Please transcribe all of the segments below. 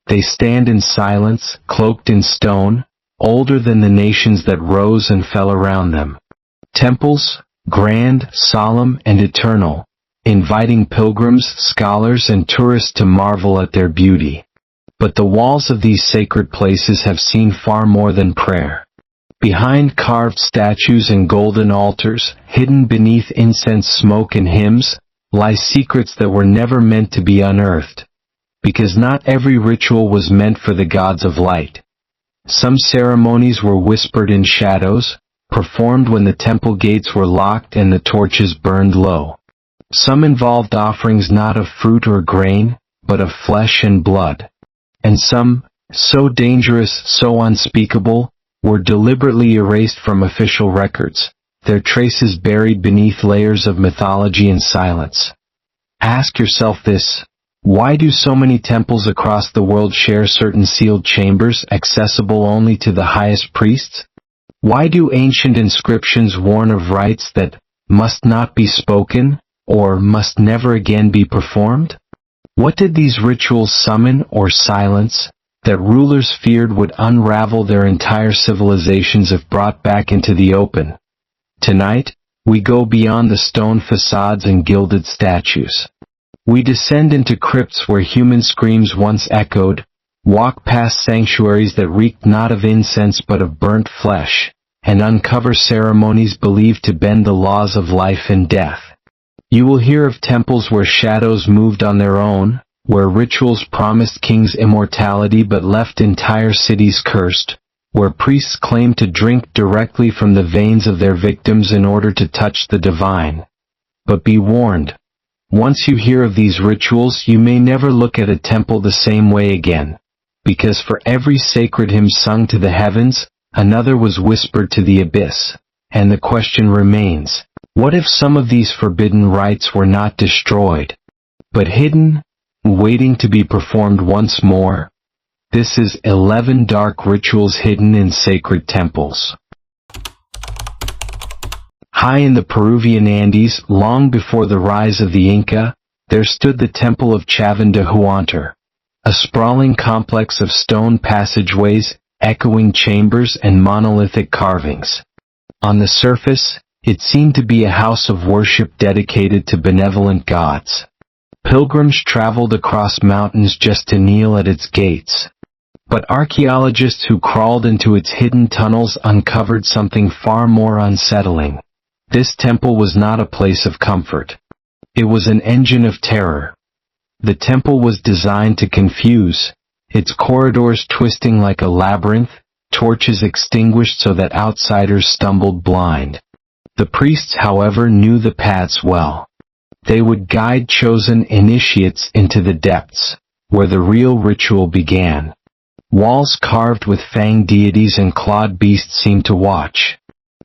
They stand in silence, cloaked in stone, older than the nations that rose and fell around them. Temples, grand, solemn, and eternal, inviting pilgrims, scholars, and tourists to marvel at their beauty. But the walls of these sacred places have seen far more than prayer. Behind carved statues and golden altars, hidden beneath incense smoke and hymns, lie secrets that were never meant to be unearthed. Because not every ritual was meant for the gods of light. Some ceremonies were whispered in shadows, performed when the temple gates were locked and the torches burned low. Some involved offerings not of fruit or grain, but of flesh and blood. And some, so dangerous, so unspeakable, were deliberately erased from official records, their traces buried beneath layers of mythology and silence. Ask yourself this: why do so many temples across the world share certain sealed chambers accessible only to the highest priests? Why do ancient inscriptions warn of rites that must not be spoken, or must never again be performed? What did these rituals summon or silence, that rulers feared would unravel their entire civilizations if brought back into the open? Tonight, we go beyond the stone facades and gilded statues. We descend into crypts where human screams once echoed, walk past sanctuaries that reeked not of incense but of burnt flesh, and uncover ceremonies believed to bend the laws of life and death. You will hear of temples where shadows moved on their own, where rituals promised kings immortality but left entire cities cursed, where priests claimed to drink directly from the veins of their victims in order to touch the divine. But be warned. Once you hear of these rituals, you may never look at a temple the same way again, because for every sacred hymn sung to the heavens, another was whispered to the abyss, and the question remains, what if some of these forbidden rites were not destroyed, but hidden, waiting to be performed once more? This is 11 Dark Rituals Hidden in Sacred Temples. High in the Peruvian Andes, long before the rise of the Inca, there stood the Temple of Chavan de Huántar, a sprawling complex of stone passageways, echoing chambers, and monolithic carvings. On the surface, it seemed to be a house of worship dedicated to benevolent gods. Pilgrims traveled across mountains just to kneel at its gates. But archaeologists who crawled into its hidden tunnels uncovered something far more unsettling. This temple was not a place of comfort. It was an engine of terror. The temple was designed to confuse, its corridors twisting like a labyrinth, torches extinguished so that outsiders stumbled blind. The priests, however, knew the paths well. They would guide chosen initiates into the depths, where the real ritual began. Walls carved with fanged deities and clawed beasts seemed to watch.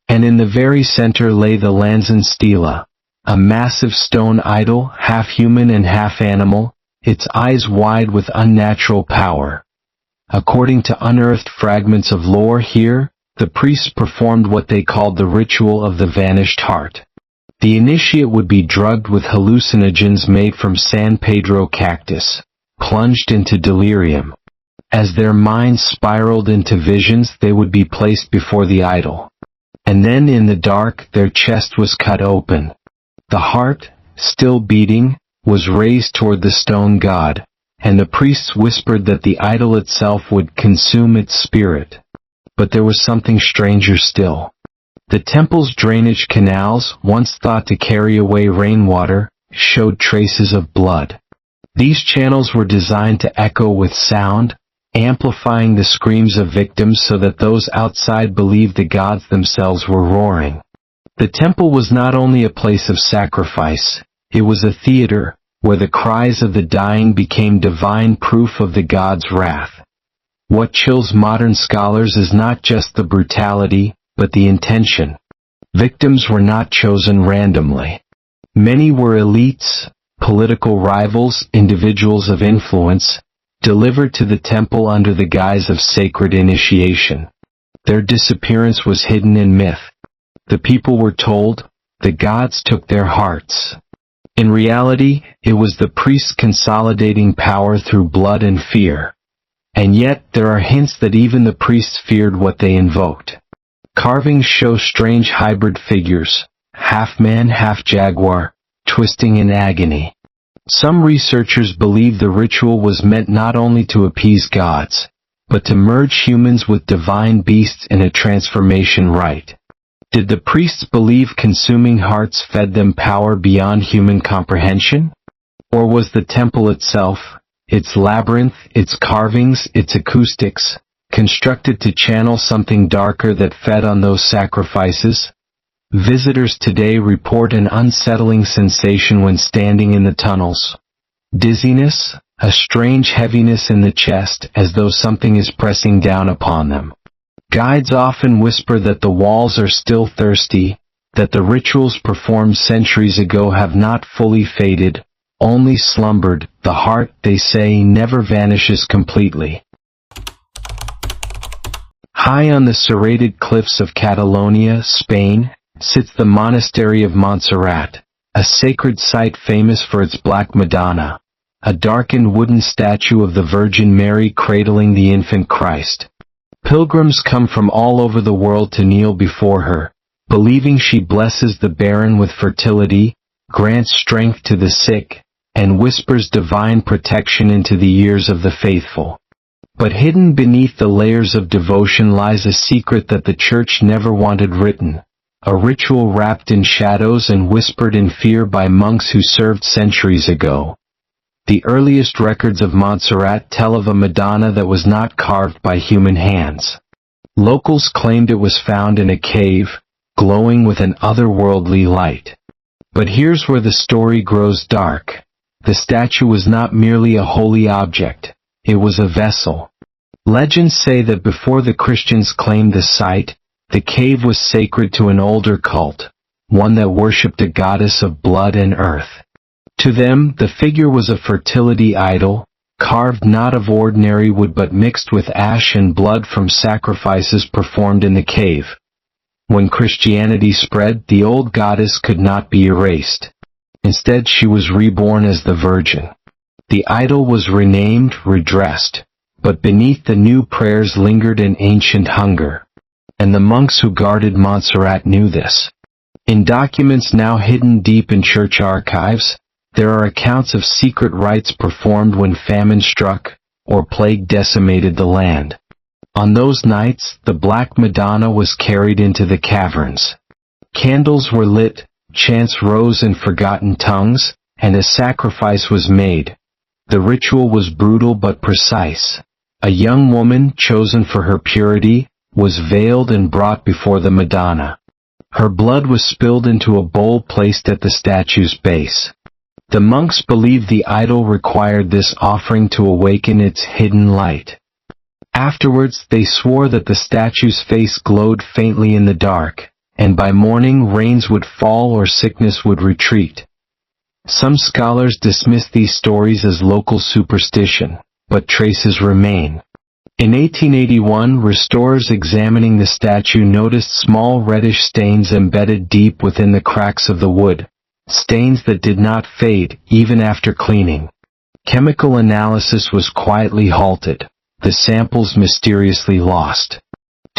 And in the very center lay the Lanzan Stela, a massive stone idol, half human and half animal, its eyes wide with unnatural power. According to unearthed fragments of lore here, the priests performed what they called the ritual of the vanished heart. The initiate would be drugged with hallucinogens made from San Pedro cactus, plunged into delirium. As their minds spiraled into visions, they would be placed before the idol. And then in the dark, their chest was cut open. The heart, still beating, was raised toward the stone god, and the priests whispered that the idol itself would consume its spirit. But there was something stranger still. The temple's drainage canals, once thought to carry away rainwater, showed traces of blood. These channels were designed to echo with sound, amplifying the screams of victims so that those outside believed the gods themselves were roaring. The temple was not only a place of sacrifice, it was a theater, where the cries of the dying became divine proof of the gods' wrath. What chills modern scholars is not just the brutality, but the intention. Victims were not chosen randomly. Many were elites, political rivals, individuals of influence, delivered to the temple under the guise of sacred initiation. Their disappearance was hidden in myth. The people were told, the gods took their hearts. In reality, it was the priests consolidating power through blood and fear. And yet there are hints that even the priests feared what they invoked. Carvings show strange hybrid figures, half man, half jaguar, twisting in agony. Some researchers believe the ritual was meant not only to appease gods, but to merge humans with divine beasts in a transformation rite. Did the priests believe consuming hearts fed them power beyond human comprehension? Or was the temple itself, its labyrinth, its carvings, its acoustics, constructed to channel something darker that fed on those sacrifices? Visitors today report an unsettling sensation when standing in the tunnels. Dizziness, a strange heaviness in the chest as though something is pressing down upon them. Guides often whisper that the walls are still thirsty, that the rituals performed centuries ago have not fully faded, only slumbered. The heart, they say, never vanishes completely. High on the serrated cliffs of Catalonia, Spain, sits the monastery of Montserrat, a sacred site famous for its Black Madonna, a darkened wooden statue of the Virgin Mary cradling the infant Christ. Pilgrims come from all over the world to kneel before her, believing she blesses the barren with fertility, grants strength to the sick, and whispers divine protection into the ears of the faithful. But hidden beneath the layers of devotion lies a secret that the Church never wanted written, a ritual wrapped in shadows and whispered in fear by monks who served centuries ago. The earliest records of Montserrat tell of a Madonna that was not carved by human hands. Locals claimed it was found in a cave, glowing with an otherworldly light. But here's where the story grows dark. The statue was not merely a holy object, it was a vessel. Legends say that before the Christians claimed the site, the cave was sacred to an older cult, one that worshipped a goddess of blood and earth. To them, the figure was a fertility idol, carved not of ordinary wood but mixed with ash and blood from sacrifices performed in the cave. When Christianity spread, the old goddess could not be erased. Instead, she was reborn as the Virgin. The idol was renamed, redressed, but beneath the new prayers lingered an ancient hunger. And the monks who guarded Montserrat knew this. In documents now hidden deep in church archives, there are accounts of secret rites performed when famine struck, or plague decimated the land. On those nights, the Black Madonna was carried into the caverns. Candles were lit, chants rose in forgotten tongues, and a sacrifice was made. The ritual was brutal but precise. A young woman, chosen for her purity, was veiled and brought before the Madonna. Her blood was spilled into a bowl placed at the statue's base. The monks believed the idol required this offering to awaken its hidden light. Afterwards, they swore that the statue's face glowed faintly in the dark, and by morning rains would fall or sickness would retreat. Some scholars dismiss these stories as local superstition, but traces remain. In 1881, restorers examining the statue noticed small reddish stains embedded deep within the cracks of the wood, stains that did not fade even after cleaning. Chemical analysis was quietly halted, the samples mysteriously lost.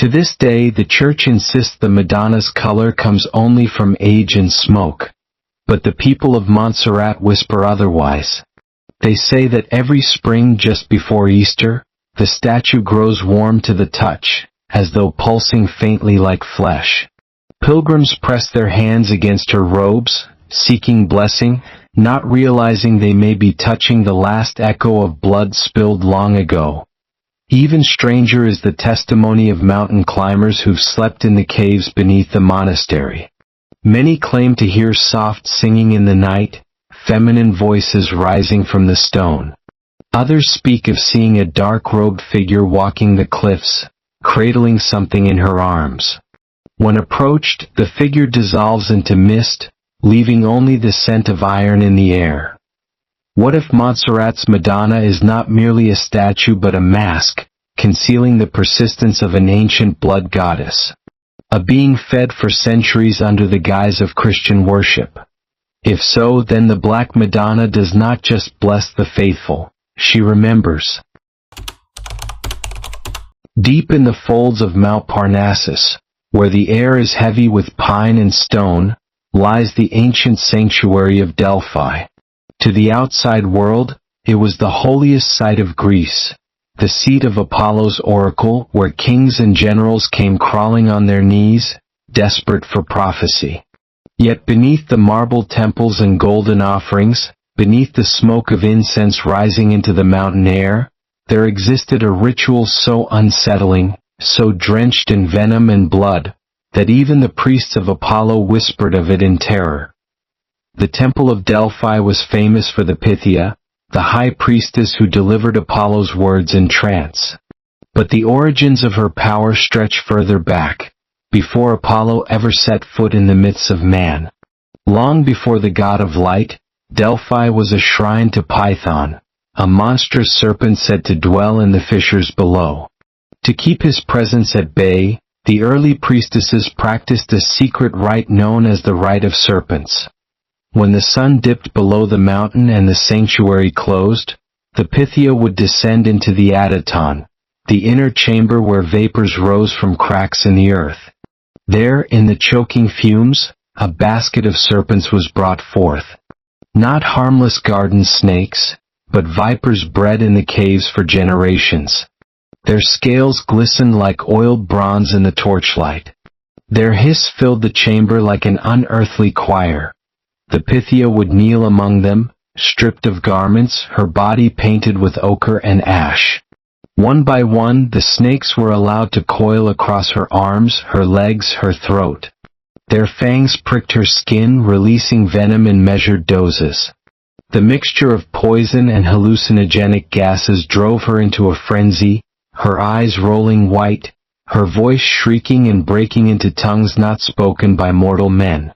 To this day, the Church insists the Madonna's color comes only from age and smoke. But the people of Montserrat whisper otherwise. They say that every spring just before Easter, the statue grows warm to the touch, as though pulsing faintly like flesh. Pilgrims press their hands against her robes, seeking blessing, not realizing they may be touching the last echo of blood spilled long ago. Even stranger is the testimony of mountain climbers who've slept in the caves beneath the monastery. Many claim to hear soft singing in the night, feminine voices rising from the stone. Others speak of seeing a dark-robed figure walking the cliffs, cradling something in her arms. When approached, the figure dissolves into mist, leaving only the scent of iron in the air. What if Montserrat's Madonna is not merely a statue but a mask, concealing the persistence of an ancient blood goddess? A being fed for centuries under the guise of Christian worship. If so, then the Black Madonna does not just bless the faithful, she remembers. Deep in the folds of Mount Parnassus, where the air is heavy with pine and stone, lies the ancient sanctuary of Delphi. To the outside world, it was the holiest site of Greece, the seat of Apollo's oracle, where kings and generals came crawling on their knees, desperate for prophecy. Yet beneath the marble temples and golden offerings, beneath the smoke of incense rising into the mountain air, there existed a ritual so unsettling, so drenched in venom and blood, that even the priests of Apollo whispered of it in terror. The temple of Delphi was famous for the Pythia, the high priestess who delivered Apollo's words in trance. But the origins of her power stretch further back, before Apollo ever set foot in the midst of man. Long before the god of light, Delphi was a shrine to Python, a monstrous serpent said to dwell in the fissures below. To keep his presence at bay, the early priestesses practiced a secret rite known as the Rite of Serpents. When the sun dipped below the mountain and the sanctuary closed, the Pythia would descend into the Adaton, the inner chamber where vapors rose from cracks in the earth. There, in the choking fumes, a basket of serpents was brought forth. Not harmless garden snakes, but vipers bred in the caves for generations. Their scales glistened like oiled bronze in the torchlight. Their hiss filled the chamber like an unearthly choir. The Pythia would kneel among them, stripped of garments, her body painted with ochre and ash. One by one, the snakes were allowed to coil across her arms, her legs, her throat. Their fangs pricked her skin, releasing venom in measured doses. The mixture of poison and hallucinogenic gases drove her into a frenzy, her eyes rolling white, her voice shrieking and breaking into tongues not spoken by mortal men.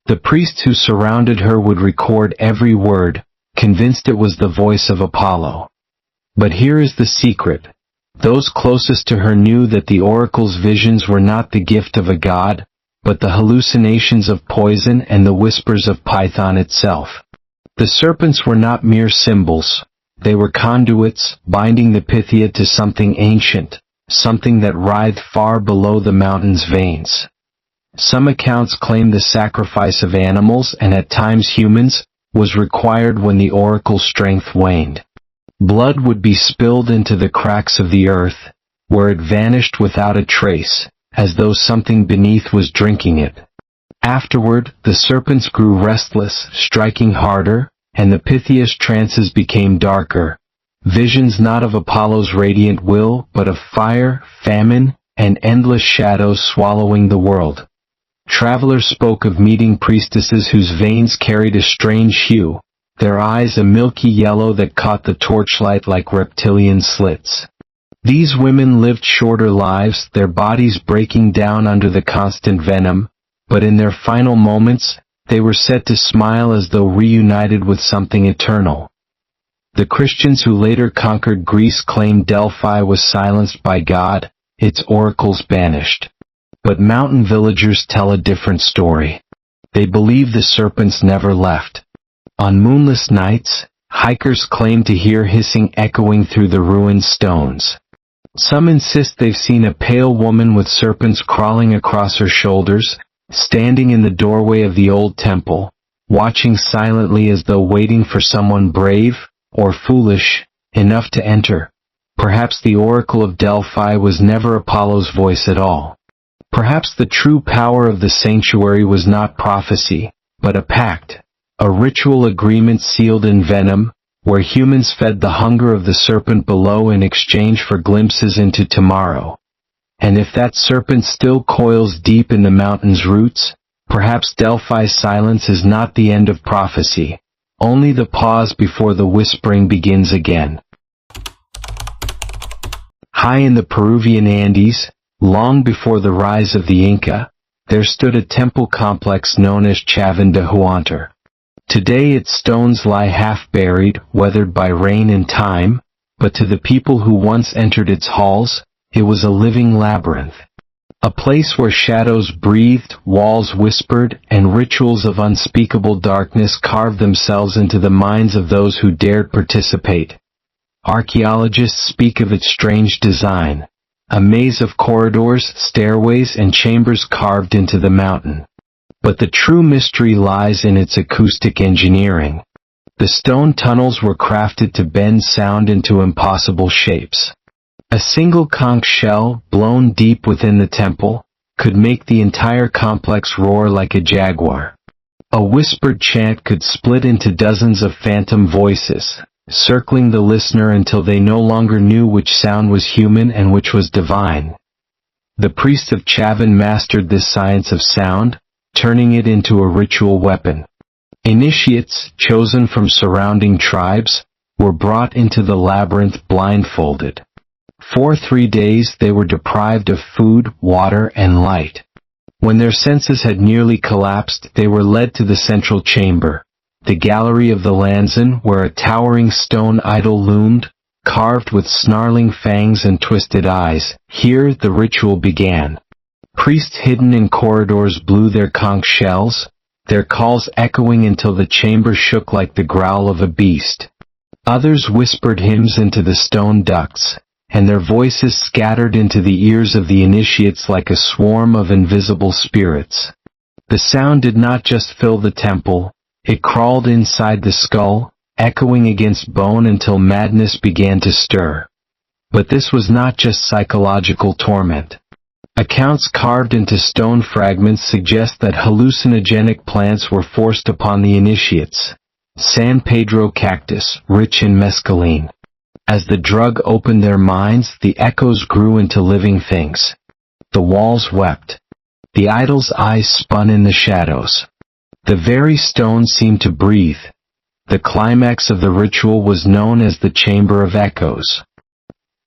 The priests who surrounded her would record every word, convinced it was the voice of Apollo. But here is the secret. Those closest to her knew that the oracle's visions were not the gift of a god, but the hallucinations of poison and the whispers of Python itself. The serpents were not mere symbols. They were conduits, binding the Pythia to something ancient, something that writhed far below the mountain's veins. Some accounts claim the sacrifice of animals, and at times humans, was required when the oracle's strength waned. Blood would be spilled into the cracks of the earth, where it vanished without a trace, as though something beneath was drinking it. Afterward, the serpents grew restless, striking harder, and the Pythia's trances became darker. Visions not of Apollo's radiant will, but of fire, famine, and endless shadows swallowing the world. Travelers spoke of meeting priestesses whose veins carried a strange hue, their eyes a milky yellow that caught the torchlight like reptilian slits. These women lived shorter lives, their bodies breaking down under the constant venom, but in their final moments, they were said to smile as though reunited with something eternal. The Christians who later conquered Greece claimed Delphi was silenced by God, its oracles banished. But mountain villagers tell a different story. They believe the serpents never left. On moonless nights, hikers claim to hear hissing echoing through the ruined stones. Some insist they've seen a pale woman with serpents crawling across her shoulders, standing in the doorway of the old temple, watching silently as though waiting for someone brave, or foolish, enough to enter. Perhaps the oracle of Delphi was never Apollo's voice at all. Perhaps the true power of the sanctuary was not prophecy, but a pact, a ritual agreement sealed in venom, where humans fed the hunger of the serpent below in exchange for glimpses into tomorrow. And if that serpent still coils deep in the mountain's roots, perhaps Delphi's silence is not the end of prophecy, only the pause before the whispering begins again. High in the Peruvian Andes, long before the rise of the Inca, there stood a temple complex known as Chavin de Huántar. Today its stones lie half-buried, weathered by rain and time, but to the people who once entered its halls, it was a living labyrinth. A place where shadows breathed, walls whispered, and rituals of unspeakable darkness carved themselves into the minds of those who dared participate. Archaeologists speak of its strange design. a maze of corridors, stairways, and chambers carved into the mountain. But the true mystery lies in its acoustic engineering. The stone tunnels were crafted to bend sound into impossible shapes. A single conch shell, blown deep within the temple, could make the entire complex roar like a jaguar. A whispered chant could split into dozens of phantom voices, circling the listener until they no longer knew which sound was human and which was divine. The priest of Chavin mastered this science of sound, turning it into a ritual weapon. Initiates, chosen from surrounding tribes, were brought into the labyrinth blindfolded. For 3 days they were deprived of food, water, and light. When their senses had nearly collapsed, they were led to the central chamber, the gallery of the Lanzan, where a towering stone idol loomed, carved with snarling fangs and twisted eyes. Here the ritual began. Priests hidden in corridors blew their conch shells, their calls echoing until the chamber shook like the growl of a beast. Others whispered hymns into the stone ducts, and their voices scattered into the ears of the initiates like a swarm of invisible spirits. The sound did not just fill the temple, it crawled inside the skull, echoing against bone until madness began to stir. But this was not just psychological torment. Accounts carved into stone fragments suggest that hallucinogenic plants were forced upon the initiates. San Pedro cactus, rich in mescaline. As the drug opened their minds, the echoes grew into living things. The walls wept. The idol's eyes spun in the shadows. The very stone seemed to breathe. The climax of the ritual was known as the Chamber of Echoes.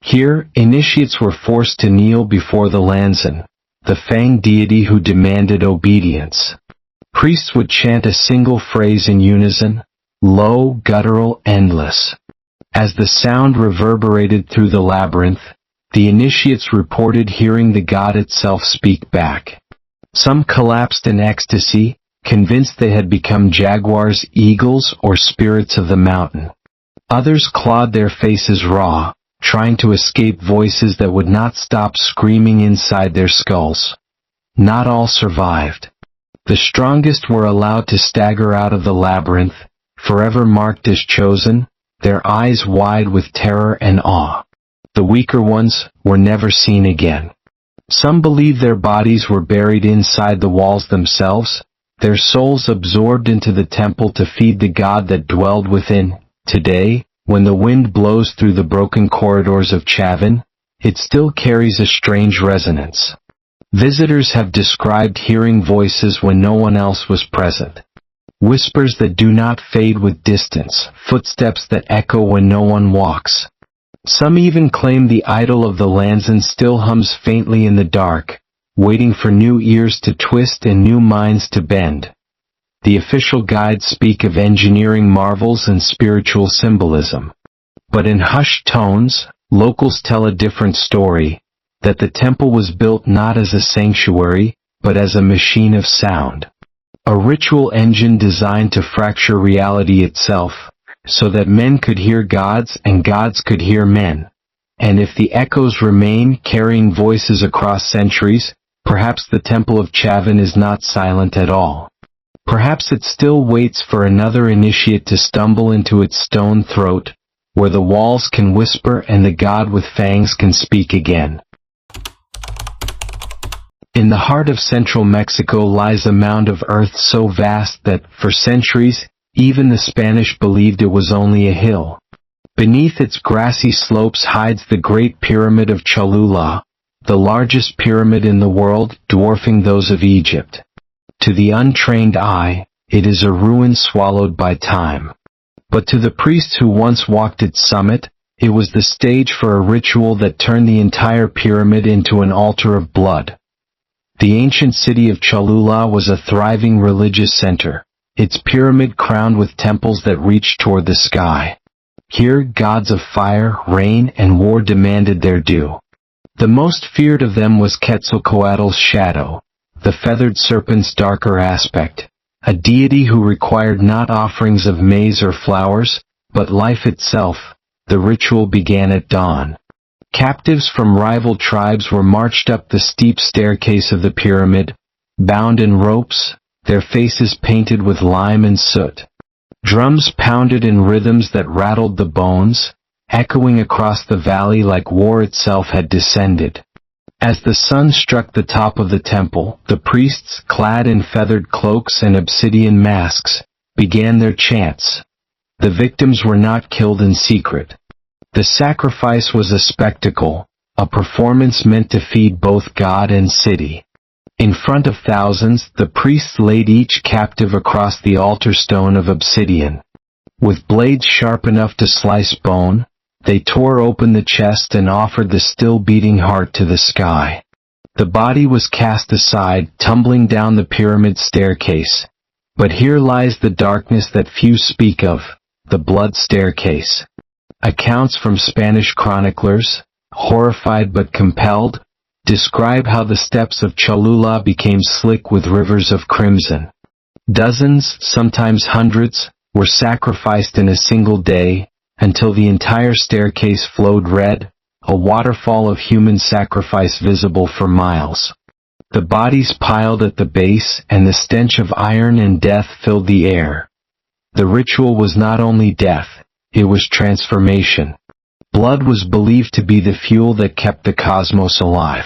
Here, initiates were forced to kneel before the Lanzan, the Fang deity who demanded obedience. Priests would chant a single phrase in unison, low, guttural, endless. As the sound reverberated through the labyrinth, the initiates reported hearing the god itself speak back. Some collapsed in ecstasy, convinced they had become jaguars, eagles, or spirits of the mountain. Others clawed their faces raw, trying to escape voices that would not stop screaming inside their skulls. Not all survived. The strongest were allowed to stagger out of the labyrinth, forever marked as chosen, their eyes wide with terror and awe. The weaker ones were never seen again. Some believed their bodies were buried inside the walls themselves, their souls absorbed into the temple to feed the god that dwelled within. Today, when the wind blows through the broken corridors of Chavin, it still carries a strange resonance. Visitors have described hearing voices when no one else was present. Whispers that do not fade with distance, footsteps that echo when no one walks. Some even claim the idol of the Lanzan still hums faintly in the dark, waiting for new ears to twist and new minds to bend. The official guides speak of engineering marvels and spiritual symbolism. But in hushed tones, locals tell a different story, that the temple was built not as a sanctuary, but as a machine of sound. A ritual engine designed to fracture reality itself, so that men could hear gods and gods could hear men. And if the echoes remain, carrying voices across centuries, perhaps the Temple of Chavin is not silent at all. Perhaps it still waits for another initiate to stumble into its stone throat, where the walls can whisper and the god with fangs can speak again. In the heart of central Mexico lies a mound of earth so vast that, for centuries, even the Spanish believed it was only a hill. Beneath its grassy slopes hides the Great Pyramid of Cholula, the largest pyramid in the world, dwarfing those of Egypt. To the untrained eye, it is a ruin swallowed by time. But to the priests who once walked its summit, it was the stage for a ritual that turned the entire pyramid into an altar of blood. The ancient city of Cholula was a thriving religious center, its pyramid crowned with temples that reached toward the sky. Here, gods of fire, rain, and war demanded their due. The most feared of them was Quetzalcoatl's shadow, the feathered serpent's darker aspect, a deity who required not offerings of maize or flowers, but life itself. The ritual began at dawn. Captives from rival tribes were marched up the steep staircase of the pyramid, bound in ropes, their faces painted with lime and soot. Drums pounded in rhythms that rattled the bones, echoing across the valley like war itself had descended. As the sun struck the top of the temple, the priests, clad in feathered cloaks and obsidian masks, began their chants. The victims were not killed in secret. The sacrifice was a spectacle, a performance meant to feed both God and city. In front of thousands, the priests laid each captive across the altar stone of obsidian. With blades sharp enough to slice bone, they tore open the chest and offered the still-beating heart to the sky. The body was cast aside, tumbling down the pyramid staircase. But here lies the darkness that few speak of, the blood staircase. Accounts from Spanish chroniclers, horrified but compelled, describe how the steps of Cholula became slick with rivers of crimson. Dozens, sometimes hundreds, were sacrificed in a single day, until the entire staircase flowed red, a waterfall of human sacrifice visible for miles. The bodies piled at the base, and the stench of iron and death filled the air. The ritual was not only death, it was transformation. Blood was believed to be the fuel that kept the cosmos alive.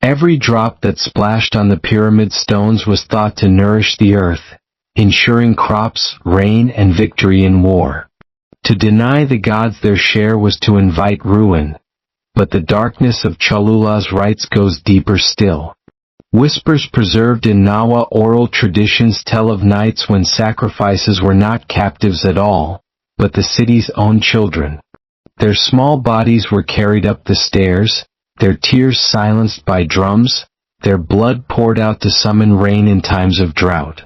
Every drop that splashed on the pyramid stones was thought to nourish the earth, ensuring crops, rain, and victory in war. To deny the gods their share was to invite ruin, but the darkness of Cholula's rites goes deeper still. Whispers preserved in Nawa oral traditions tell of nights when sacrifices were not captives at all, but the city's own children. Their small bodies were carried up the stairs, their tears silenced by drums, their blood poured out to summon rain in times of drought.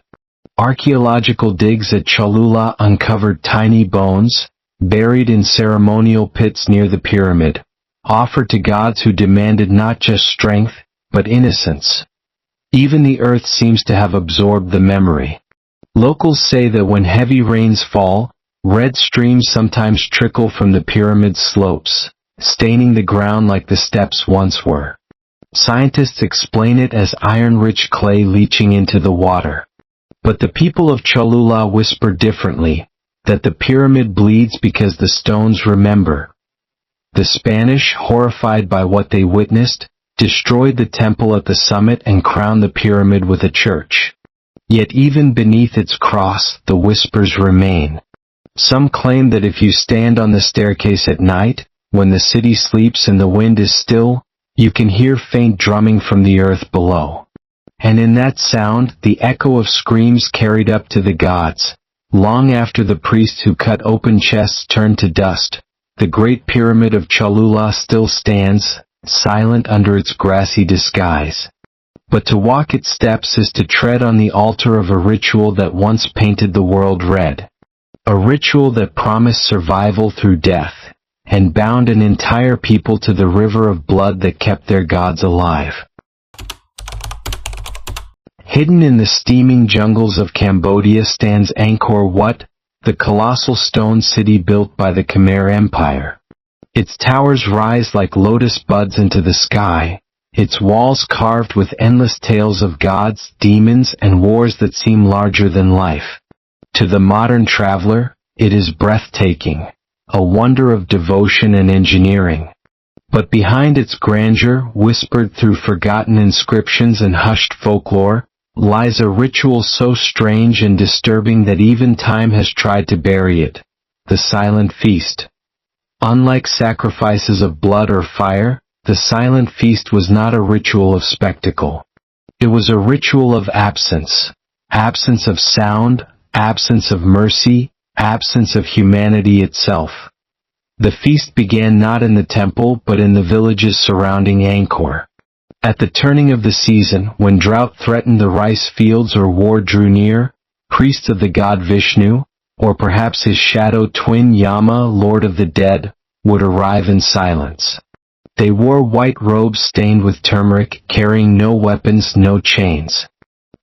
Archaeological digs at Cholula uncovered tiny bones, buried in ceremonial pits near the pyramid, offered to gods who demanded not just strength, but innocence. Even the earth seems to have absorbed the memory. Locals say that when heavy rains fall, red streams sometimes trickle from the pyramid's slopes, staining the ground like the steps once were. Scientists explain it as iron-rich clay leaching into the water. But the people of Cholula whisper differently, that the pyramid bleeds because the stones remember. The Spanish, horrified by what they witnessed, destroyed the temple at the summit and crowned the pyramid with a church. Yet even beneath its cross, the whispers remain. Some claim that if you stand on the staircase at night, when the city sleeps and the wind is still, you can hear faint drumming from the earth below. And in that sound, the echo of screams carried up to the gods. Long after the priests who cut open chests turned to dust, the great pyramid of Cholula still stands, silent under its grassy disguise. But to walk its steps is to tread on the altar of a ritual that once painted the world red. A ritual that promised survival through death, and bound an entire people to the river of blood that kept their gods alive. Hidden in the steaming jungles of Cambodia stands Angkor Wat, the colossal stone city built by the Khmer Empire. Its towers rise like lotus buds into the sky, its walls carved with endless tales of gods, demons, and wars that seem larger than life. To the modern traveler, it is breathtaking, a wonder of devotion and engineering. But behind its grandeur, whispered through forgotten inscriptions and hushed folklore, lies a ritual so strange and disturbing that even time has tried to bury it: the silent feast. Unlike sacrifices of blood or fire, the silent feast was not a ritual of spectacle. It was a ritual of absence. Absence of sound, absence of mercy, absence of humanity itself. The feast began not in the temple but in the villages surrounding Angkor. At the turning of the season, when drought threatened the rice fields or war drew near, priests of the god Vishnu, or perhaps his shadow twin Yama, lord of the dead, would arrive in silence. They wore white robes stained with turmeric, carrying no weapons, no chains.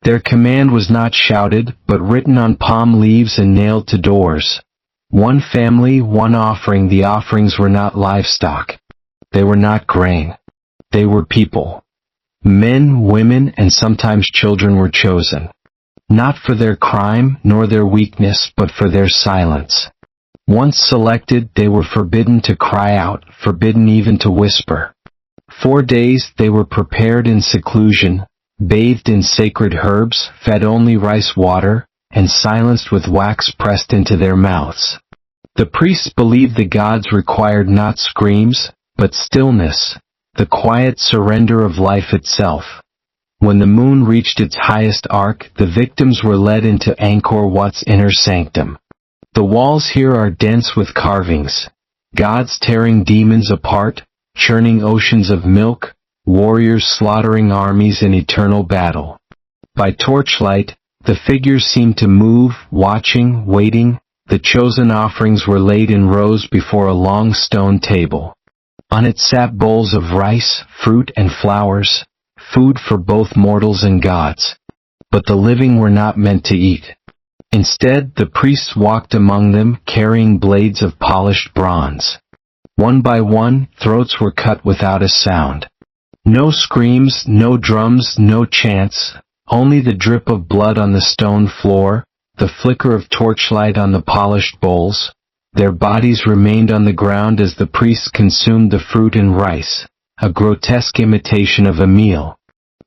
Their command was not shouted, but written on palm leaves and nailed to doors. One family, one offering. The offerings were not livestock. They were not grain. They were people. Men, women, and sometimes children were chosen. Not for their crime nor their weakness, but for their silence. Once selected, they were forbidden to cry out, forbidden even to whisper. 4 days they were prepared in seclusion, bathed in sacred herbs, fed only rice water, and silenced with wax pressed into their mouths. The priests believed the gods required not screams, but stillness, the quiet surrender of life itself. When the moon reached its highest arc, the victims were led into Angkor Wat's inner sanctum. The walls here are dense with carvings, gods tearing demons apart, churning oceans of milk, warriors slaughtering armies in eternal battle. By torchlight, the figures seemed to move, watching, waiting. The chosen offerings were laid in rows before a long stone table. On it sat bowls of rice, fruit, and flowers, food for both mortals and gods. But the living were not meant to eat. Instead, the priests walked among them, carrying blades of polished bronze. One by one, throats were cut without a sound. No screams, no drums, no chants, only the drip of blood on the stone floor, the flicker of torchlight on the polished bowls. Their bodies remained on the ground as the priests consumed the fruit and rice, a grotesque imitation of a meal.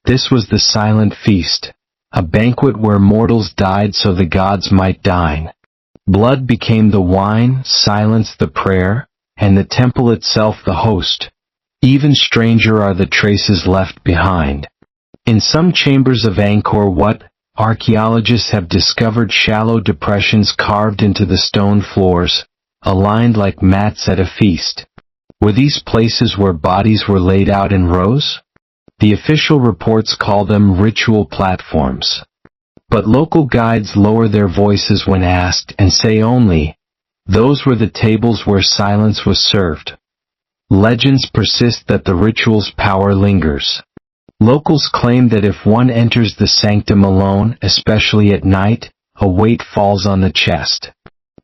This was the silent feast, a banquet where mortals died so the gods might dine. Blood became the wine, silence the prayer, and the temple itself the host. Even stranger are the traces left behind. In some chambers of Angkor Wat, archaeologists have discovered shallow depressions carved into the stone floors, aligned like mats at a feast. Were these places where bodies were laid out in rows? The official reports call them ritual platforms. But local guides lower their voices when asked and say only, "Those were the tables where silence was served." Legends persist that the ritual's power lingers. Locals claim that if one enters the sanctum alone, especially at night, a weight falls on the chest.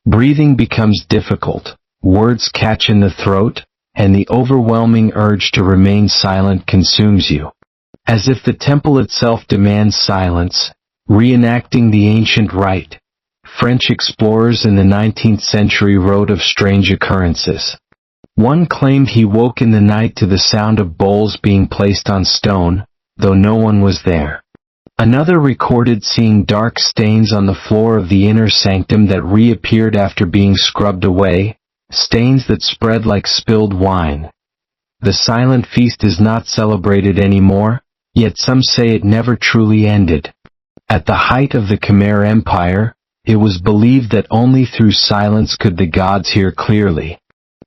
Breathing becomes difficult, words catch in the throat, and the overwhelming urge to remain silent consumes you. As if the temple itself demands silence, reenacting the ancient rite. French explorers in the 19th century wrote of strange occurrences. One claimed he woke in the night to the sound of bowls being placed on stone, though no one was there. Another recorded seeing dark stains on the floor of the inner sanctum that reappeared after being scrubbed away, stains that spread like spilled wine. The silent feast is not celebrated anymore, yet some say it never truly ended. At the height of the Khmer Empire, it was believed that only through silence could the gods hear clearly.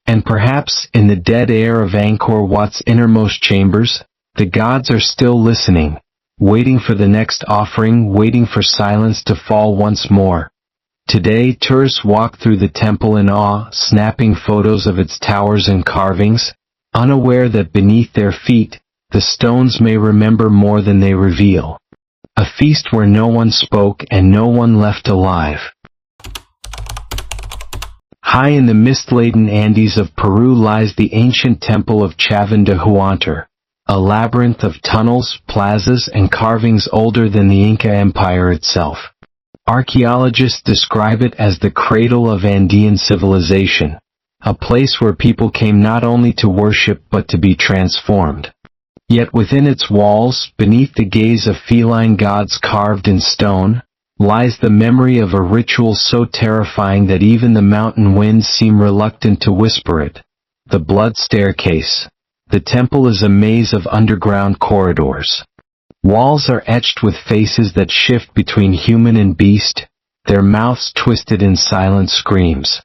And perhaps, in the dead air of Angkor Wat's innermost chambers, the gods are still listening, waiting for the next offering, waiting for silence to fall once more. Today, tourists walk through the temple in awe, snapping photos of its towers and carvings, unaware that beneath their feet, the stones may remember more than they reveal. A feast where no one spoke and no one left alive. High in the mist-laden Andes of Peru lies the ancient temple of Chavan de Huántar, a labyrinth of tunnels, plazas, and carvings older than the Inca Empire itself. Archaeologists describe it as the cradle of Andean civilization, a place where people came not only to worship but to be transformed. Yet within its walls, beneath the gaze of feline gods carved in stone, lies the memory of a ritual so terrifying that even the mountain winds seem reluctant to whisper it. The blood staircase. The temple is a maze of underground corridors. Walls are etched with faces that shift between human and beast, their mouths twisted in silent screams.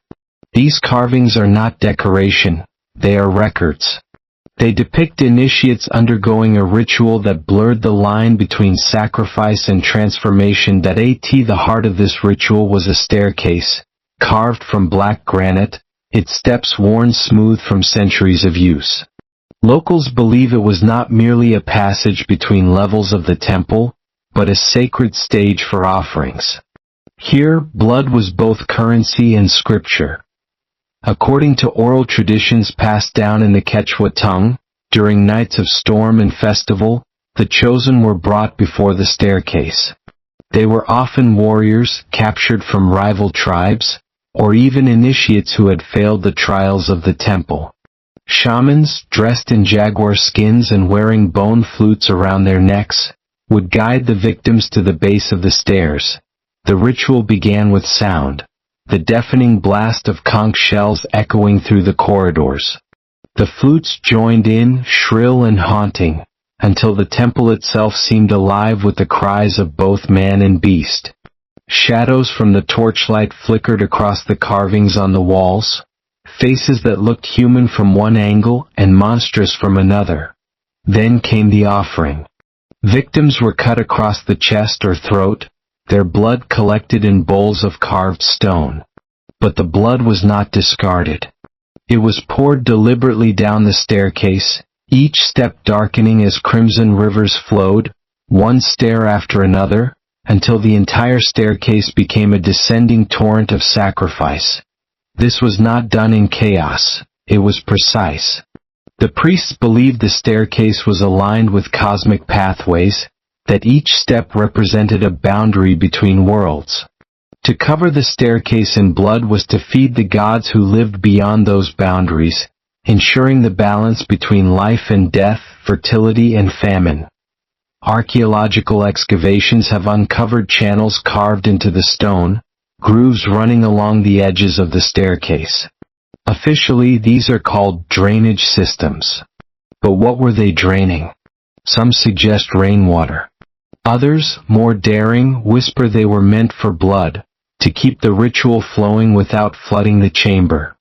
These carvings are not decoration, they are records. They depict initiates undergoing a ritual that blurred the line between sacrifice and transformation. The heart of this ritual was a staircase, carved from black granite, its steps worn smooth from centuries of use. Locals believe it was not merely a passage between levels of the temple, but a sacred stage for offerings. Here, blood was both currency and scripture. According to oral traditions passed down in the Quechua tongue, during nights of storm and festival, the chosen were brought before the staircase. They were often warriors captured from rival tribes, or even initiates who had failed the trials of the temple. Shamans, dressed in jaguar skins and wearing bone flutes around their necks, would guide the victims to the base of the stairs. The ritual began with sound, the deafening blast of conch shells echoing through the corridors. The flutes joined in, shrill and haunting, until the temple itself seemed alive with the cries of both man and beast. Shadows from the torchlight flickered across the carvings on the walls, faces that looked human from one angle and monstrous from another. Then came the offering. Victims were cut across the chest or throat, their blood collected in bowls of carved stone. But the blood was not discarded. It was poured deliberately down the staircase, each step darkening as crimson rivers flowed, one stair after another, until the entire staircase became a descending torrent of sacrifice. This was not done in chaos, it was precise. The priests believed the staircase was aligned with cosmic pathways, that each step represented a boundary between worlds. To cover the staircase in blood was to feed the gods who lived beyond those boundaries, ensuring the balance between life and death, fertility and famine. Archaeological excavations have uncovered channels carved into the stone, grooves running along the edges of the staircase. Officially, these are called drainage systems. But what were they draining? Some suggest rainwater. Others, more daring, whisper they were meant for blood, to keep the ritual flowing without flooding the chamber.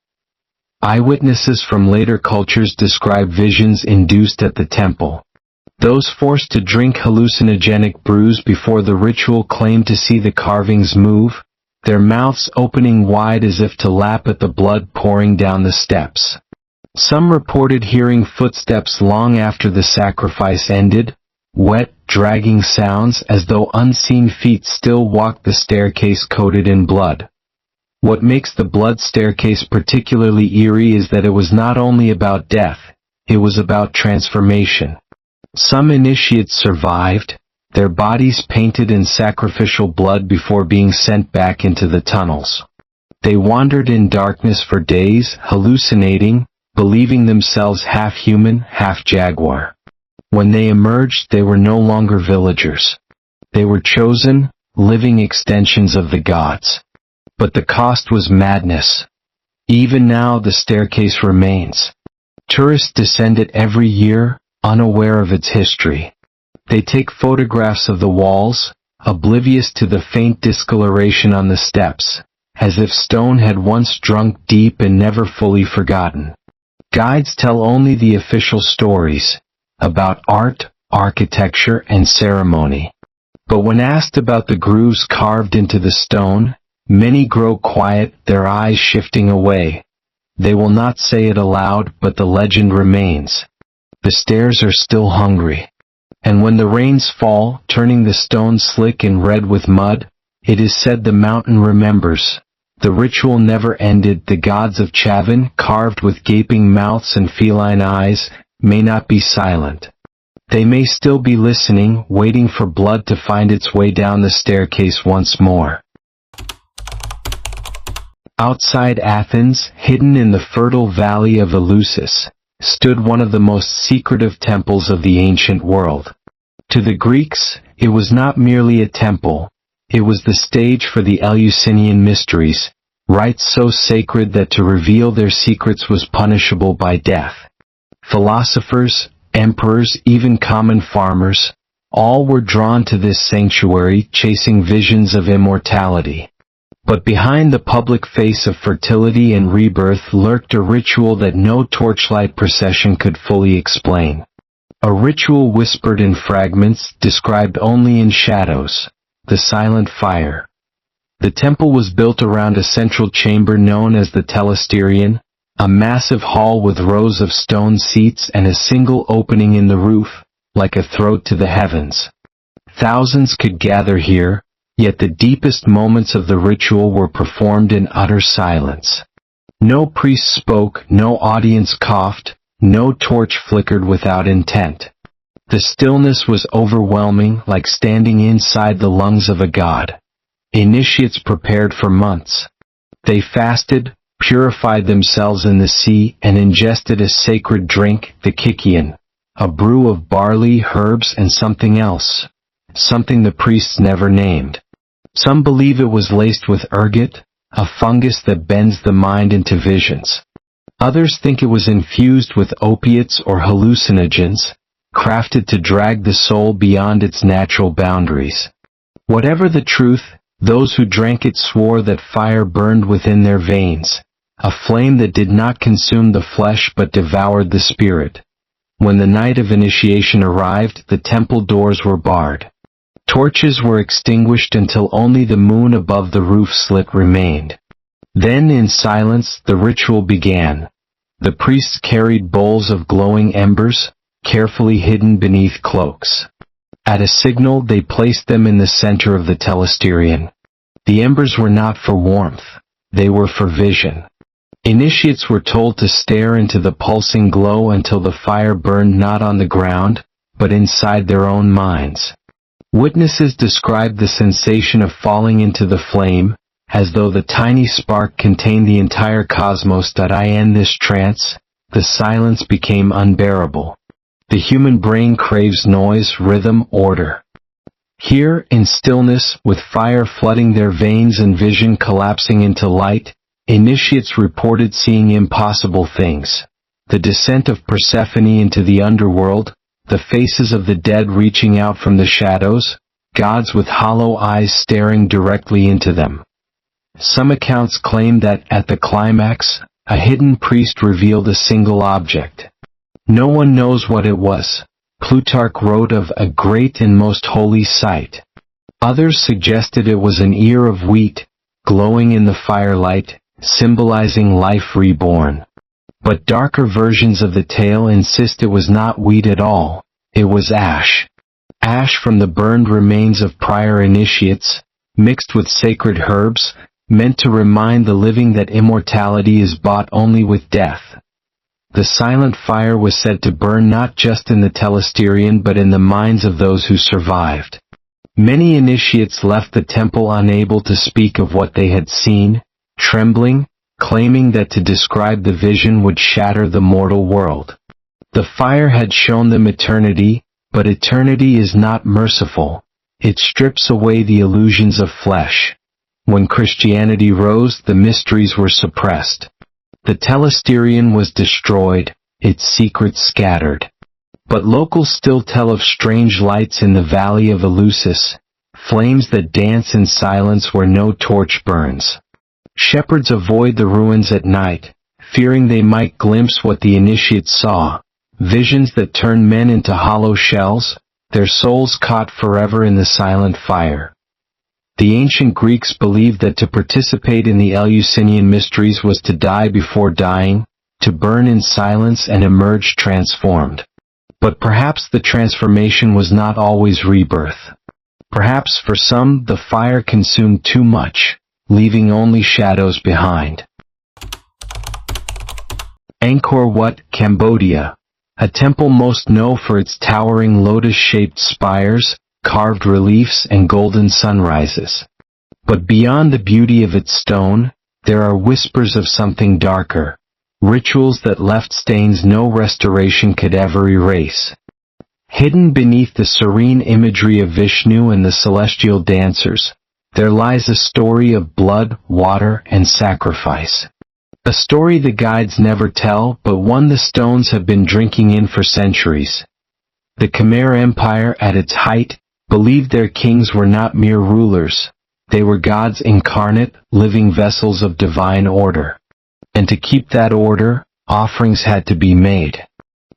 Eyewitnesses from later cultures describe visions induced at the temple. Those forced to drink hallucinogenic brews before the ritual claimed to see the carvings move, their mouths opening wide as if to lap at the blood pouring down the steps. Some reported hearing footsteps long after the sacrifice ended, wet, dragging sounds as though unseen feet still walked the staircase coated in blood. What makes the blood staircase particularly eerie is that it was not only about death, it was about transformation. Some initiates survived, their bodies painted in sacrificial blood before being sent back into the tunnels. They wandered in darkness for days, hallucinating, believing themselves half human, half jaguar. When they emerged, they were no longer villagers. They were chosen, living extensions of the gods. But the cost was madness. Even now the staircase remains. Tourists descend it every year, unaware of its history. They take photographs of the walls, oblivious to the faint discoloration on the steps, as if stone had once drunk deep and never fully forgotten. Guides tell only the official stories, about art, architecture, and ceremony. But when asked about the grooves carved into the stone, many grow quiet, their eyes shifting away. They will not say it aloud, but the legend remains. The stairs are still hungry. And when the rains fall, turning the stone slick and red with mud, it is said the mountain remembers. The ritual never ended. The gods of Chavin, carved with gaping mouths and feline eyes, may not be silent. They may still be listening, waiting for blood to find its way down the staircase once more. Outside Athens, hidden in the fertile valley of Eleusis, stood one of the most secretive temples of the ancient world. To the Greeks, it was not merely a temple, it was the stage for the Eleusinian mysteries, rites so sacred that to reveal their secrets was punishable by death. Philosophers, emperors, even common farmers, all were drawn to this sanctuary, chasing visions of immortality. But behind the public face of fertility and rebirth lurked a ritual that no torchlight procession could fully explain. A ritual whispered in fragments, described only in shadows, the silent fire. The temple was built around a central chamber known as the telesterion, a massive hall with rows of stone seats and a single opening in the roof, like a throat to the heavens. Thousands could gather here, yet the deepest moments of the ritual were performed in utter silence. No priest spoke, no audience coughed, no torch flickered without intent. The stillness was overwhelming, like standing inside the lungs of a god. Initiates prepared for months. They fasted, purified themselves in the sea, and ingested a sacred drink, the kikian, a brew of barley, herbs, and something else, something the priests never named. Some believe it was laced with ergot, a fungus that bends the mind into visions. Others think it was infused with opiates or hallucinogens, crafted to drag the soul beyond its natural boundaries. Whatever the truth, those who drank it swore that fire burned within their veins, a flame that did not consume the flesh but devoured the spirit. When the night of initiation arrived, the temple doors were barred. Torches were extinguished until only the moon above the roof slit remained. Then in silence the ritual began. The priests carried bowls of glowing embers, carefully hidden beneath cloaks. At a signal they placed them in the center of the telesterion. The embers were not for warmth, they were for vision. Initiates were told to stare into the pulsing glow until the fire burned not on the ground, but inside their own minds. Witnesses described the sensation of falling into the flame, as though the tiny spark contained the entire cosmos. In this trance, the silence became unbearable. The human brain craves noise, rhythm, order. Here, in stillness, with fire flooding their veins and vision collapsing into light, initiates reported seeing impossible things. The descent of Persephone into the underworld, the faces of the dead reaching out from the shadows, gods with hollow eyes staring directly into them. Some accounts claim that, at the climax, a hidden priest revealed a single object. No one knows what it was. Plutarch wrote of a great and most holy sight. Others suggested it was an ear of wheat, glowing in the firelight, symbolizing life reborn. But darker versions of the tale insist it was not wheat at all, it was ash. Ash from the burned remains of prior initiates, mixed with sacred herbs, meant to remind the living that immortality is bought only with death. The silent fire was said to burn not just in the telesterion but in the minds of those who survived. Many initiates left the temple unable to speak of what they had seen, trembling, claiming that to describe the vision would shatter the mortal world. The fire had shown them eternity, but eternity is not merciful. It strips away the illusions of flesh. When Christianity rose, the mysteries were suppressed. The telesterion was destroyed, its secrets scattered. But locals still tell of strange lights in the valley of Eleusis, flames that dance in silence where no torch burns. Shepherds avoid the ruins at night, fearing they might glimpse what the initiates saw, visions that turn men into hollow shells, their souls caught forever in the silent fire. The ancient Greeks believed that to participate in the Eleusinian mysteries was to die before dying, to burn in silence and emerge transformed. But perhaps the transformation was not always rebirth. Perhaps for some the fire consumed too much, leaving only shadows behind. Angkor Wat, Cambodia. A temple most known for its towering lotus-shaped spires, carved reliefs, and golden sunrises. But beyond the beauty of its stone, there are whispers of something darker, rituals that left stains no restoration could ever erase. Hidden beneath the serene imagery of Vishnu and the celestial dancers, there lies a story of blood, water, and sacrifice. A story the guides never tell, but one the stones have been drinking in for centuries. The Khmer Empire at its height believed their kings were not mere rulers. They were gods incarnate, living vessels of divine order. And to keep that order, offerings had to be made.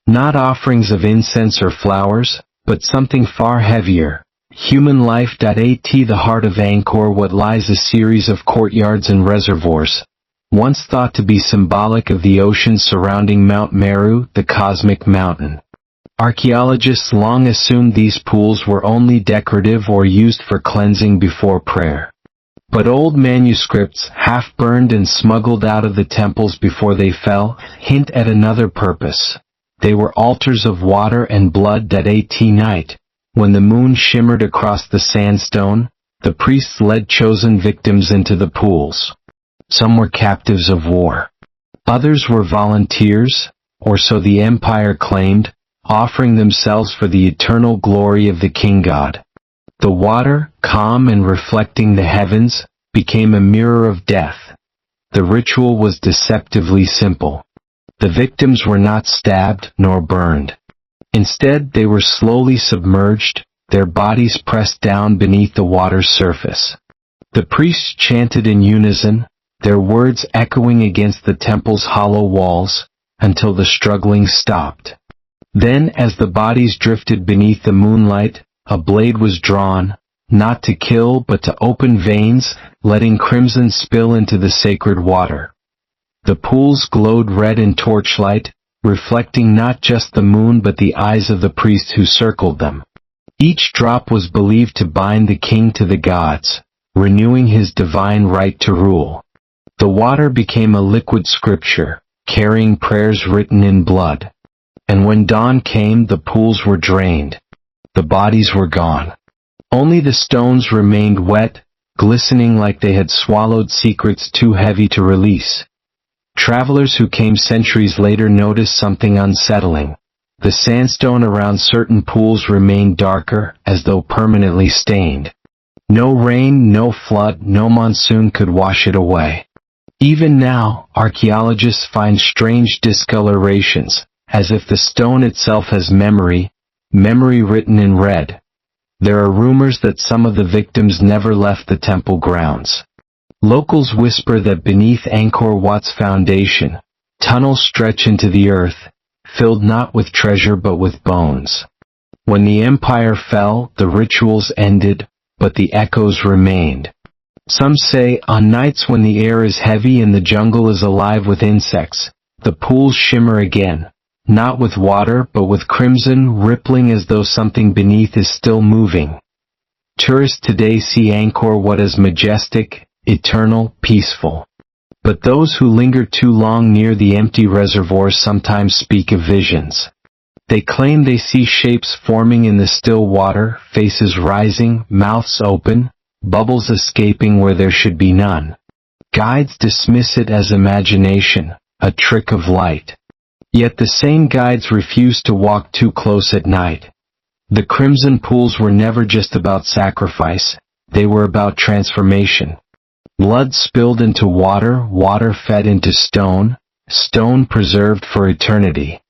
Not offerings of incense or flowers, but something far heavier. Human life. At the heart of Angkor Wat lies a series of courtyards and reservoirs, once thought to be symbolic of the ocean surrounding Mount Meru, the cosmic mountain. Archaeologists long assumed these pools were only decorative or used for cleansing before prayer. But old manuscripts, half-burned and smuggled out of the temples before they fell, hint at another purpose. They were altars of water and blood that at night, when the moon shimmered across the sandstone, the priests led chosen victims into the pools. Some were captives of war. Others were volunteers, or so the empire claimed, offering themselves for the eternal glory of the king god. The water, calm and reflecting the heavens, became a mirror of death. The ritual was deceptively simple. The victims were not stabbed nor burned. Instead, they were slowly submerged, their bodies pressed down beneath the water's surface. The priests chanted in unison, their words echoing against the temple's hollow walls, until the struggling stopped. Then, as the bodies drifted beneath the moonlight, a blade was drawn, not to kill but to open veins, letting crimson spill into the sacred water. The pools glowed red in torchlight, reflecting not just the moon but the eyes of the priests who circled them. Each drop was believed to bind the king to the gods, renewing his divine right to rule. The water became a liquid scripture, carrying prayers written in blood. And when dawn came, the pools were drained. The bodies were gone. Only the stones remained wet, glistening like they had swallowed secrets too heavy to release. Travelers who came centuries later noticed something unsettling. The sandstone around certain pools remained darker, as though permanently stained. No rain, no flood, no monsoon could wash it away. Even now, archaeologists find strange discolorations, as if the stone itself has memory written in red. There are rumors that some of the victims never left the temple grounds. Locals whisper that beneath Angkor Wat's foundation, tunnels stretch into the earth, filled not with treasure but with bones. When the empire fell, the rituals ended, but the echoes remained. Some say, on nights when the air is heavy and the jungle is alive with insects, the pools shimmer again. Not with water, but with crimson, rippling as though something beneath is still moving. Tourists today see Angkor Wat as majestic, eternal, peaceful. But those who linger too long near the empty reservoirs sometimes speak of visions. They claim they see shapes forming in the still water, faces rising, mouths open, bubbles escaping where there should be none. Guides dismiss it as imagination, a trick of light. Yet the same guides refuse to walk too close at night. The crimson pools were never just about sacrifice, they were about transformation. Blood spilled into water, water fed into stone, stone preserved for eternity.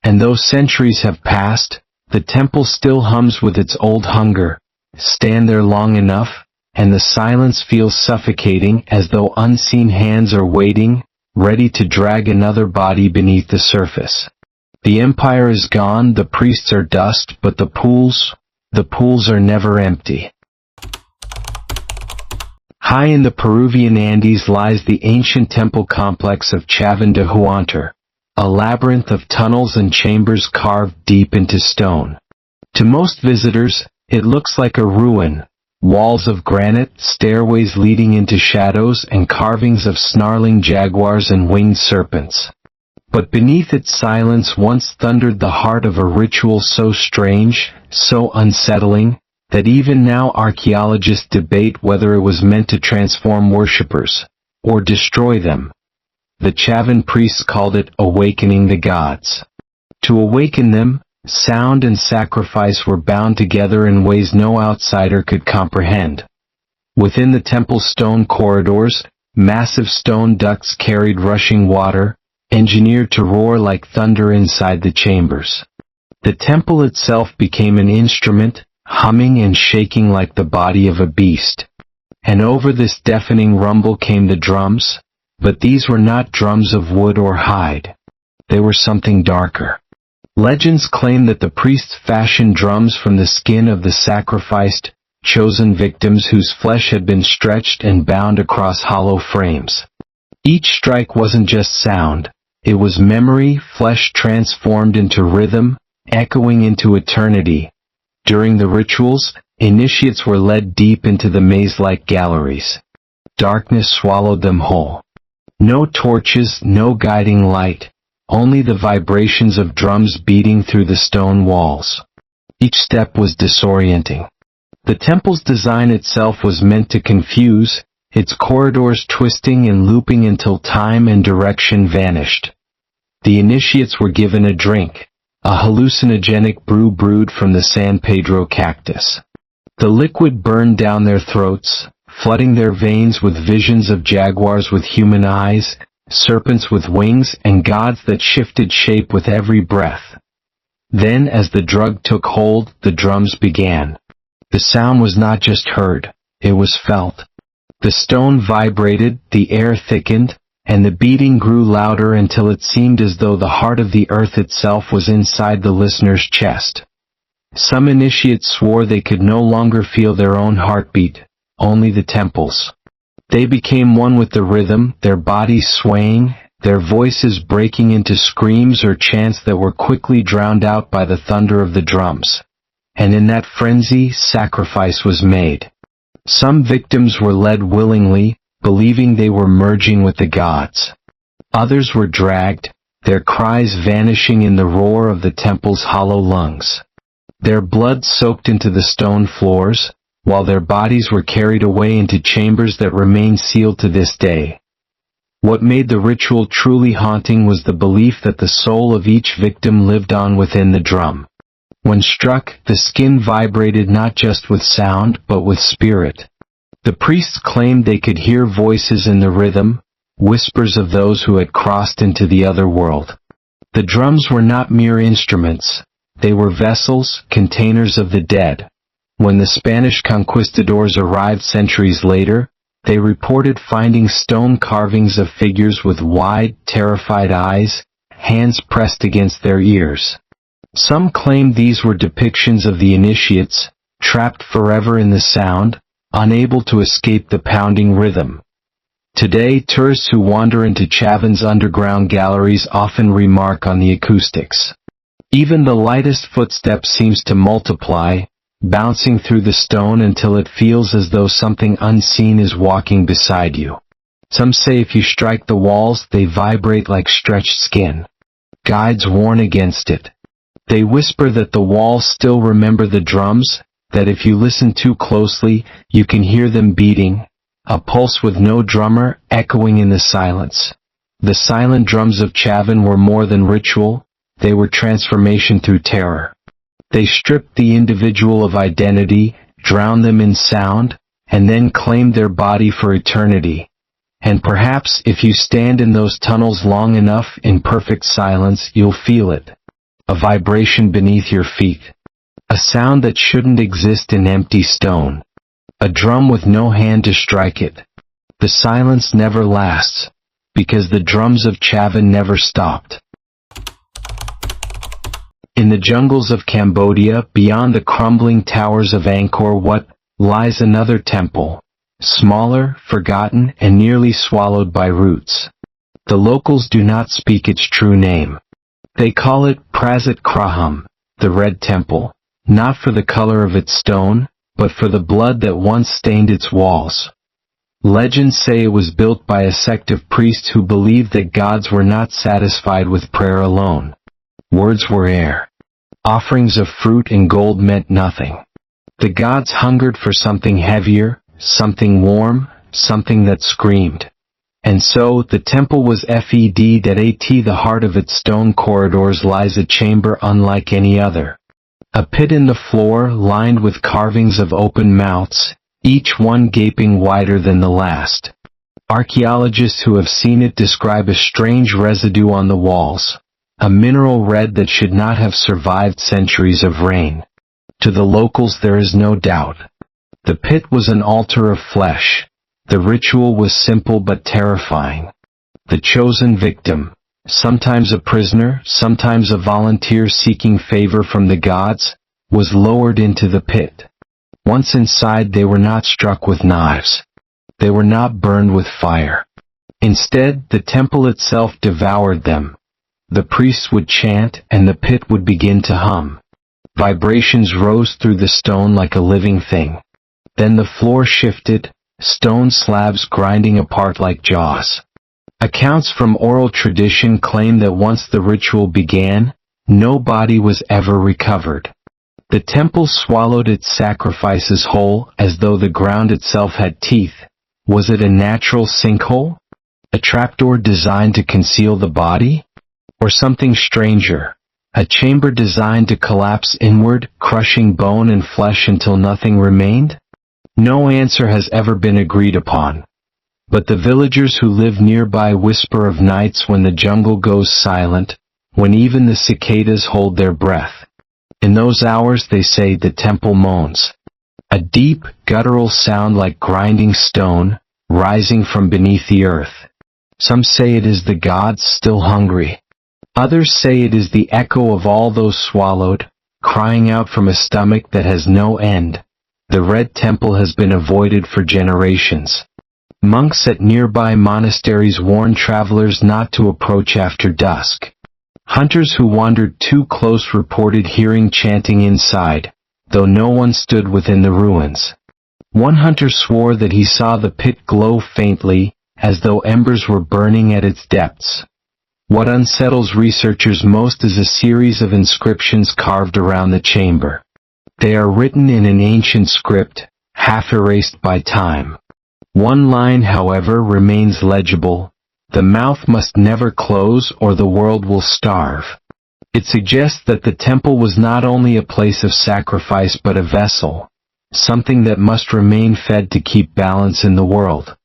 And though centuries have passed, the temple still hums with its old hunger. Stand there long enough, and the silence feels suffocating, as though unseen hands are waiting, ready to drag another body beneath the surface. The empire is gone, the priests are dust, but the pools are never empty. High in the Peruvian Andes lies the ancient temple complex of Chavan de Huántar, a labyrinth of tunnels and chambers carved deep into stone. To most visitors, it looks like a ruin. Walls of granite, stairways leading into shadows, and carvings of snarling jaguars and winged serpents. But beneath its silence once thundered the heart of a ritual so strange, so unsettling, that even now archaeologists debate whether it was meant to transform worshippers, or destroy them. The Chavan priests called it awakening the gods. To awaken them, sound and sacrifice were bound together in ways no outsider could comprehend. Within the temple's stone corridors, massive stone ducts carried rushing water, engineered to roar like thunder inside the chambers. The temple itself became an instrument, humming and shaking like the body of a beast. And over this deafening rumble came the drums, but these were not drums of wood or hide. They were something darker. Legends claim that the priests fashioned drums from the skin of the sacrificed, chosen victims whose flesh had been stretched and bound across hollow frames. Each strike wasn't just sound, it was memory, flesh transformed into rhythm, echoing into eternity. During the rituals, initiates were led deep into the maze-like galleries. Darkness swallowed them whole. No torches, no guiding light, only the vibrations of drums beating through the stone walls. Each step was disorienting. The temple's design itself was meant to confuse, its corridors twisting and looping until time and direction vanished. The initiates were given a drink, a hallucinogenic brew brewed from the San Pedro cactus. The liquid burned down their throats, flooding their veins with visions of jaguars with human eyes, serpents with wings, and gods that shifted shape with every breath. Then, as the drug took hold, the drums began. The sound was not just heard, it was felt. The stone vibrated, the air thickened, and the beating grew louder until it seemed as though the heart of the earth itself was inside the listener's chest. Some initiates swore they could no longer feel their own heartbeat, only the temple's. They became one with the rhythm, their bodies swaying, their voices breaking into screams or chants that were quickly drowned out by the thunder of the drums. And in that frenzy, sacrifice was made. Some victims were led willingly, believing they were merging with the gods. Others were dragged, their cries vanishing in the roar of the temple's hollow lungs. Their blood soaked into the stone floors, while their bodies were carried away into chambers that remain sealed to this day. What made the ritual truly haunting was the belief that the soul of each victim lived on within the drum. When struck, the skin vibrated not just with sound, but with spirit. The priests claimed they could hear voices in the rhythm, whispers of those who had crossed into the other world. The drums were not mere instruments, they were vessels, containers of the dead. When the Spanish conquistadors arrived centuries later, they reported finding stone carvings of figures with wide, terrified eyes, hands pressed against their ears. Some claimed these were depictions of the initiates, trapped forever in the sound, unable to escape the pounding rhythm. Today, tourists who wander into Chavin's underground galleries often remark on the acoustics. Even the lightest footstep seems to multiply, bouncing through the stone until it feels as though something unseen is walking beside you. Some say if you strike the walls, they vibrate like stretched skin. Guides warn against it. They whisper that the walls still remember the drums, that if you listen too closely, you can hear them beating, a pulse with no drummer, echoing in the silence. The silent drums of Chavin were more than ritual, they were transformation through terror. They stripped the individual of identity, drowned them in sound, and then claimed their body for eternity. And perhaps if you stand in those tunnels long enough in perfect silence, you'll feel it. A vibration beneath your feet. A sound that shouldn't exist in empty stone. A drum with no hand to strike it. The silence never lasts, because the drums of Chavin never stopped. In the jungles of Cambodia, beyond the crumbling towers of Angkor Wat, lies another temple, smaller, forgotten, and nearly swallowed by roots. The locals do not speak its true name. They call it Prasat Kraham, the Red Temple, not for the color of its stone, but for the blood that once stained its walls. Legends say it was built by a sect of priests who believed that gods were not satisfied with prayer alone. Words were air. Offerings of fruit and gold meant nothing. The gods hungered for something heavier, something warm, something that screamed. And so, the temple was fed at the heart of its stone corridors lies a chamber unlike any other. A pit in the floor lined with carvings of open mouths, each one gaping wider than the last. Archaeologists who have seen it describe a strange residue on the walls. A mineral red that should not have survived centuries of rain. To the locals there is no doubt. The pit was an altar of flesh. The ritual was simple but terrifying. The chosen victim, sometimes a prisoner, sometimes a volunteer seeking favor from the gods, was lowered into the pit. Once inside, they were not struck with knives. They were not burned with fire. Instead, the temple itself devoured them. The priests would chant, and the pit would begin to hum. Vibrations rose through the stone like a living thing. Then the floor shifted, stone slabs grinding apart like jaws. Accounts from oral tradition claim that once the ritual began, no body was ever recovered. The temple swallowed its sacrifices whole, as though the ground itself had teeth. Was it a natural sinkhole? A trapdoor designed to conceal the body? Or something stranger? A chamber designed to collapse inward, crushing bone and flesh until nothing remained? No answer has ever been agreed upon. But the villagers who live nearby whisper of nights when the jungle goes silent, when even the cicadas hold their breath. In those hours, they say, the temple moans. A deep, guttural sound like grinding stone, rising from beneath the earth. Some say it is the gods still hungry. Others say it is the echo of all those swallowed, crying out from a stomach that has no end. The Red Temple has been avoided for generations. Monks at nearby monasteries warn travelers not to approach after dusk. Hunters who wandered too close reported hearing chanting inside, though no one stood within the ruins. One hunter swore that he saw the pit glow faintly, as though embers were burning at its depths. What unsettles researchers most is a series of inscriptions carved around the chamber. They are written in an ancient script, half erased by time. One line, however, remains legible: "The mouth must never close or the world will starve." It suggests that the temple was not only a place of sacrifice but a vessel, something that must remain fed to keep balance in the world.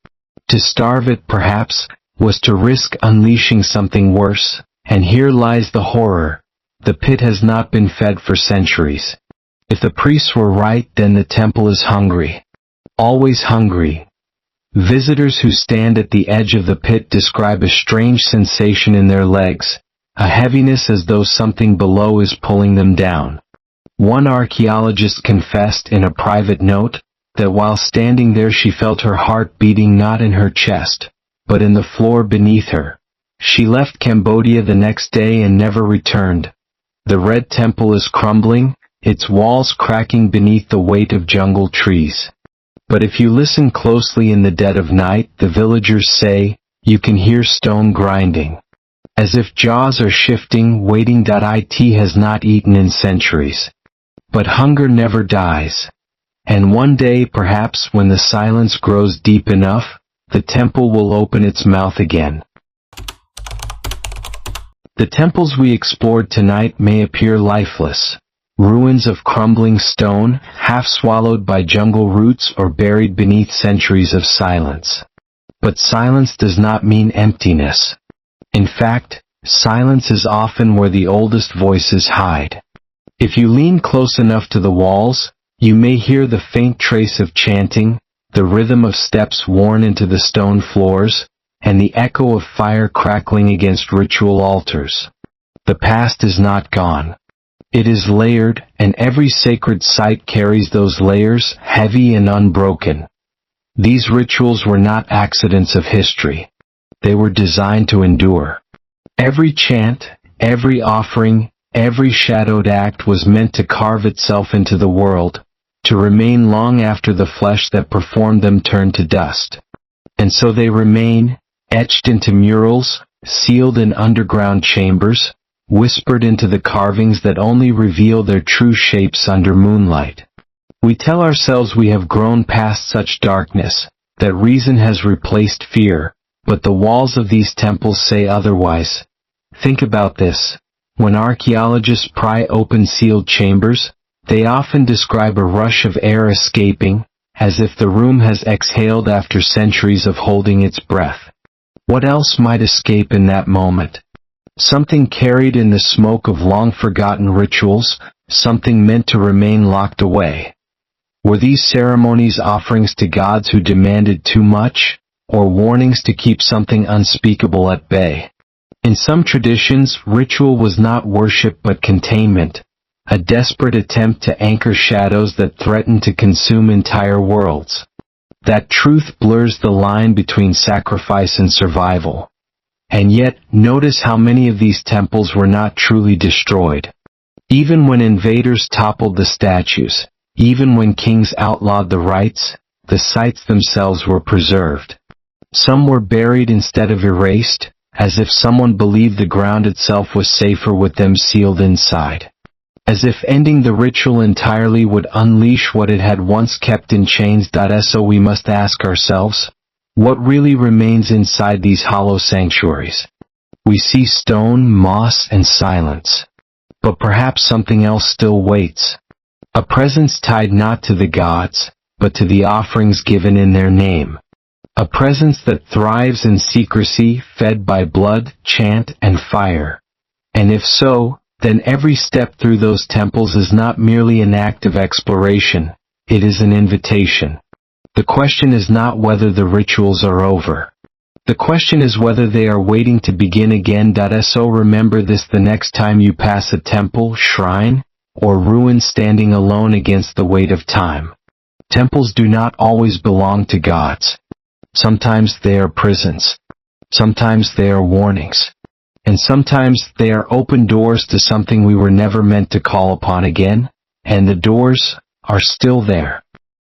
To starve it, perhaps, was to risk unleashing something worse, and here lies the horror. The pit has not been fed for centuries. If the priests were right, then the temple is hungry. Always hungry. Visitors who stand at the edge of the pit describe a strange sensation in their legs, a heaviness as though something below is pulling them down. One archaeologist confessed in a private note that while standing there she felt her heart beating not in her chest, but in the floor beneath her. She left Cambodia the next day and never returned. The Red Temple is crumbling, its walls cracking beneath the weight of jungle trees. But if you listen closely in the dead of night, the villagers say, you can hear stone grinding. As if jaws are shifting, waiting. It has not eaten in centuries. But hunger never dies. And one day, perhaps, when the silence grows deep enough, the temple will open its mouth again. The temples we explored tonight may appear lifeless. Ruins of crumbling stone, half swallowed by jungle roots or buried beneath centuries of silence. But silence does not mean emptiness. In fact, silence is often where the oldest voices hide. If you lean close enough to the walls, you may hear the faint trace of chanting, the rhythm of steps worn into the stone floors, and the echo of fire crackling against ritual altars. The past is not gone. It is layered, and every sacred site carries those layers, heavy and unbroken. These rituals were not accidents of history. They were designed to endure. Every chant, every offering, every shadowed act was meant to carve itself into the world, to remain long after the flesh that performed them turned to dust. And so they remain, etched into murals, sealed in underground chambers, whispered into the carvings that only reveal their true shapes under moonlight. We tell ourselves we have grown past such darkness, that reason has replaced fear, but the walls of these temples say otherwise. Think about this. When archaeologists pry open sealed chambers, they often describe a rush of air escaping, as if the room has exhaled after centuries of holding its breath. What else might escape in that moment? Something carried in the smoke of long-forgotten rituals, something meant to remain locked away. Were these ceremonies offerings to gods who demanded too much, or warnings to keep something unspeakable at bay? In some traditions, ritual was not worship but containment, a desperate attempt to anchor shadows that threatened to consume entire worlds. That truth blurs the line between sacrifice and survival. And yet, notice how many of these temples were not truly destroyed. Even when invaders toppled the statues, even when kings outlawed the rites, the sites themselves were preserved. Some were buried instead of erased, as if someone believed the ground itself was safer with them sealed inside. As if ending the ritual entirely would unleash what it had once kept in chains. So we must ask ourselves, what really remains inside these hollow sanctuaries? We see stone, moss, and silence. But perhaps something else still waits. A presence tied not to the gods, but to the offerings given in their name. A presence that thrives in secrecy, fed by blood, chant, and fire. And if so, then every step through those temples is not merely an act of exploration, it is an invitation. The question is not whether the rituals are over. The question is whether they are waiting to begin again. So remember this the next time you pass a temple, shrine, or ruin standing alone against the weight of time. Temples do not always belong to gods. Sometimes they are prisons. Sometimes they are warnings. And sometimes they are open doors to something we were never meant to call upon again, and the doors are still there.